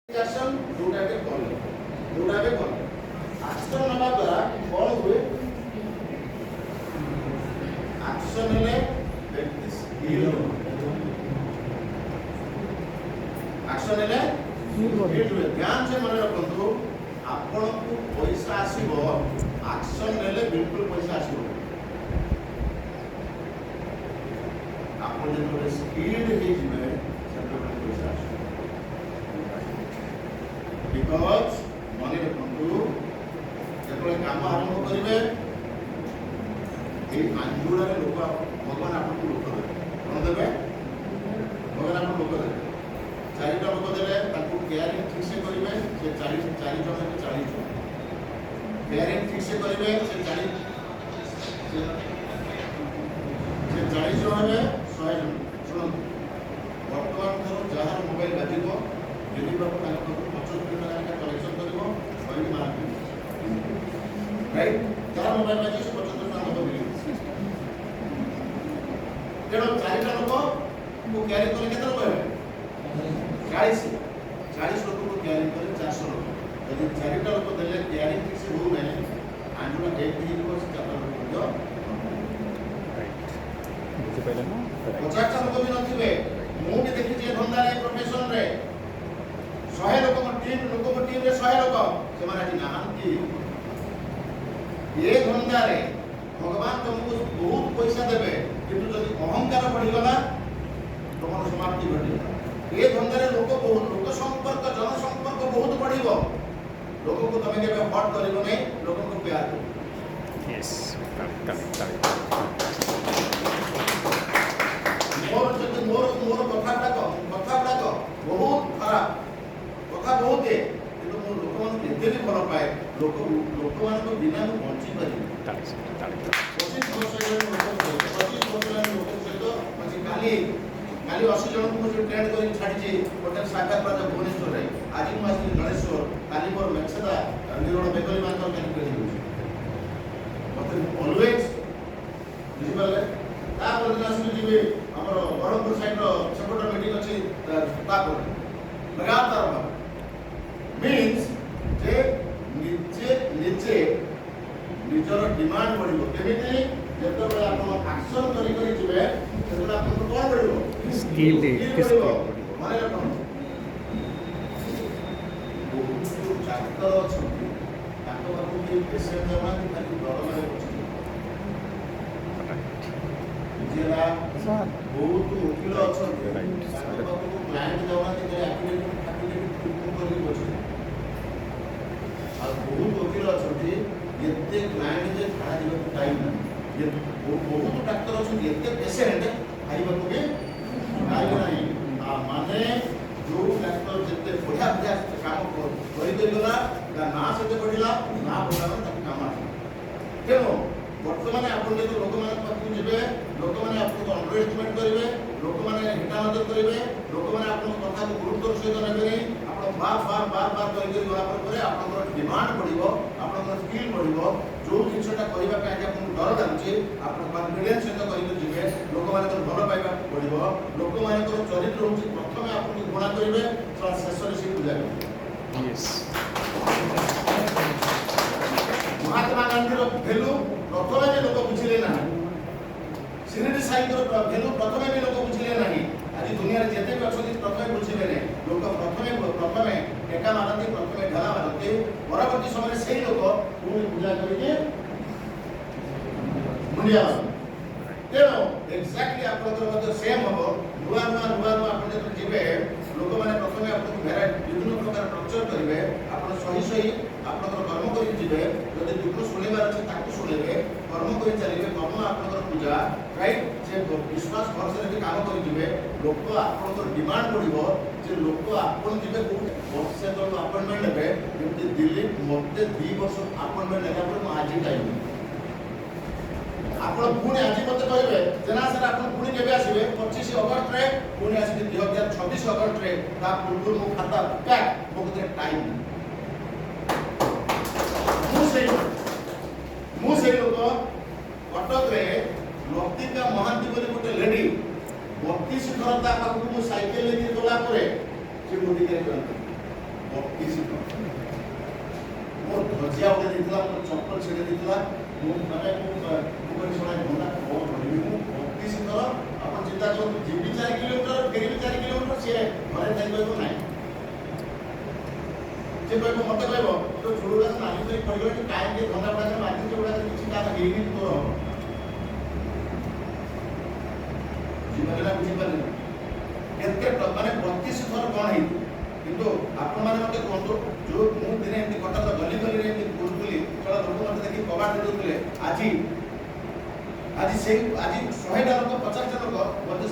action जोटा के call action नबा द्वारा कौन हुए एक्शन ने व्यक्ति स्किल एक्शन ने स्किल ध्यान से मन रखंतु आपण को पैसा आसीबो एक्शन नेले बिल्कुल पैसा आसीबो आपण जे स्किल हे जिवे सेटल पैसा आसीबो बिकॉज मन रखंतु जेतले काम आरंभ करिवे ए आंजुड़ा रे लोक भगवान आपको लोक देबे कोन देबे भगवान आपको लोक देबे चारिटा लोक देले ताकू केयरिंग ठीक से करिवे से 40 जन के 40 जन केयरिंग ठीक से करिवे से 40 जन हेबे 100 जन सुनो वर्तमान थरो जहार मोबाइल बाजिबो यदि बाबू ताको 50 दिन का कलेक्शन करिवो वही मार्केट राइट जहार मोबाइल बाजी से 50 दिन का मिलियो तेणु चारिटा लोक को क्यारी करे केते लोक हेबे 40 लोक को क्यारी करे 400 लोक यदि चारिटा लोक देले क्यारी ठीक से हो नै आंजुला एक दिन को चार लोक दियो बुझि पहिले ना 50 लोक भी नथिबे मु भी देखि जे धंदा रे प्रोफेशन रे 100 लोक को टीम रे 100 लोक से माने कि नाहंती ये धंदा रे भगवान तुमको बहुत पैसा देबे किंतु जदि अहंकार बढ़ी गला तुमर समाप्ति घटी ये धंदा रे लोक बहुत लोक संपर्क जन संपर्क बहुत बढ़िबो लोक को तमे केबे हट करिवो नै लोक को प्यार करिवो यस करेक्ट मोर कथा गुड़ाक बहुत खराब कथा बहुत है किंतु मो लोक मान केते भी भल पाए लोक मान बिना मु बंची पारि 25 काली 80 जन को मुझे ट्रेंड कर छाड़ी होटल सागर प्लाजा भुवनेश्वर रे आज मु आसी गणेश्वर काली मोर मेक्सदा निरोण बेकरी मार्केट में कर मते ऑलवेज बुझि पाले ता पर दिन आसी जीवे हमर बरहमपुर साइड रो सेपटर मीटिंग अछि ता पर लगातार मींस जे निचे निजर डिमांड बढ़िबो केमिति जेतबे आपण एक्शन करी जिवे सेतबे आपण कोन बढ़िबो स्किल माने रखो बहुत डाक्टर अछंती ताको बाबू के पेशेंट जमा ताकि डर मारे बचि जेला बहुत वकील अछंती ताको बाबू को क्लाइंट जमा के एप्लीकेशन करी बचि आ बहुत वकील अछंती एते क्लाइंट जे खड़ा दिबे टाइम ना ये बहुत डाक्टर अछंती एते पेशेंट आइबा को भी टाइम नहीं आ माने जो डाक्टर जते बढ़िया बढ़िया काम करी गला ना सेते बढ़िला ना बढ़ला ताकि काम आ तेनो वर्तमान आपण जे लोक माने पाखु जिवे लोक माने आपको अंडर एस्टिमेट करिवे लोक माने हिटा नजर करिवे लोक माने आपन कथा को गुरुत्व सहित नेबे नहीं आपण बार करी गला पर आपन डिमांड बढ़िबो आपन स्किल बढ़िबो जो जिनसटा करिबा का जे आपन डर लागुची आपन कॉन्फिडेंस सहित करी जिवे लोक माने भल पाइबा बढ़िबो लोक माने चरित्र होची प्रथमे आपन गुणा करिवे शेष रे से पूजा करिवे यस महात्मा गांधी रो वैल्यू प्रथमे भी लोक बुझिले ना सिरिडी साई रो वैल्यू प्रथमे भी लोक बुझिले नाही आज दुनिया रे जेते भी अछथि प्रथमे बुझिले ने लोक प्रथमे एका मानती प्रथमे ढला मानती परवर्ती समय से लोक पूर्ण पूजा करिके मुंडिया तेनो एक्जेक्टली आपन मध्य सेम हो नुआ आपन जे जिवे लोक माने प्रथमे आपन वैरायटी विभिन्न प्रकार स्ट्रक्चर करिवे आपन सही आपन कर्म करि जिवे जदि दुख सुनेबार अछि ताकू सुनेबे कर्म करि चलिबे कर्म आपन पूजा राइट जे विश्वास भरोसा रे काम करि जिवे लोक आपन डिमांड बढ़िबो जे लोक आपन जिवे वर्षे तो अपॉइंटमेंट लेबे जेमति दिल्ली मते 2 वर्ष अपॉइंटमेंट लेला पर म आज टाइम आपण पुणे आज मते कहबे जना सर आपण पुणे केबे आसीबे 25 अगस्त रे पुणे आसी 2026 अगस्त रे ता पूर्व मो खाता पैक मोकते टाइम मु से लोक कटक रे लतिका महांती बोली गोटे लेडी 32 थर ता पाखु मु साइकेल लेके गला परे से मोदी के करते 32 मोर भजिया उड़े देथिला मोर चप्पल छेड़े देथिला मो माने मो कोन सोना घंटा कोन करबी मो 32 थर आपण चिंता करु जीबी 4 किलोमीटर फेरी 4 किलोमीटर से घरे जाई पाइबो नाही जे कहबो मते कहबो तो छोडुला नाली पे पड़गले काहे के घंटा पड़ा माटी जोड़ा किछि काम हेइनी तोर जीवनला बुझी पाले केते माने 32 थर कोन हेइ किंतु आपण माने मते कोंतो जो मु दिने एंती कटक गली गली रे एंती बुलुतली चला लोक मते देखि कबाड़ दे दोतले आज से आज 100 टा लोक 50 टा लोक मते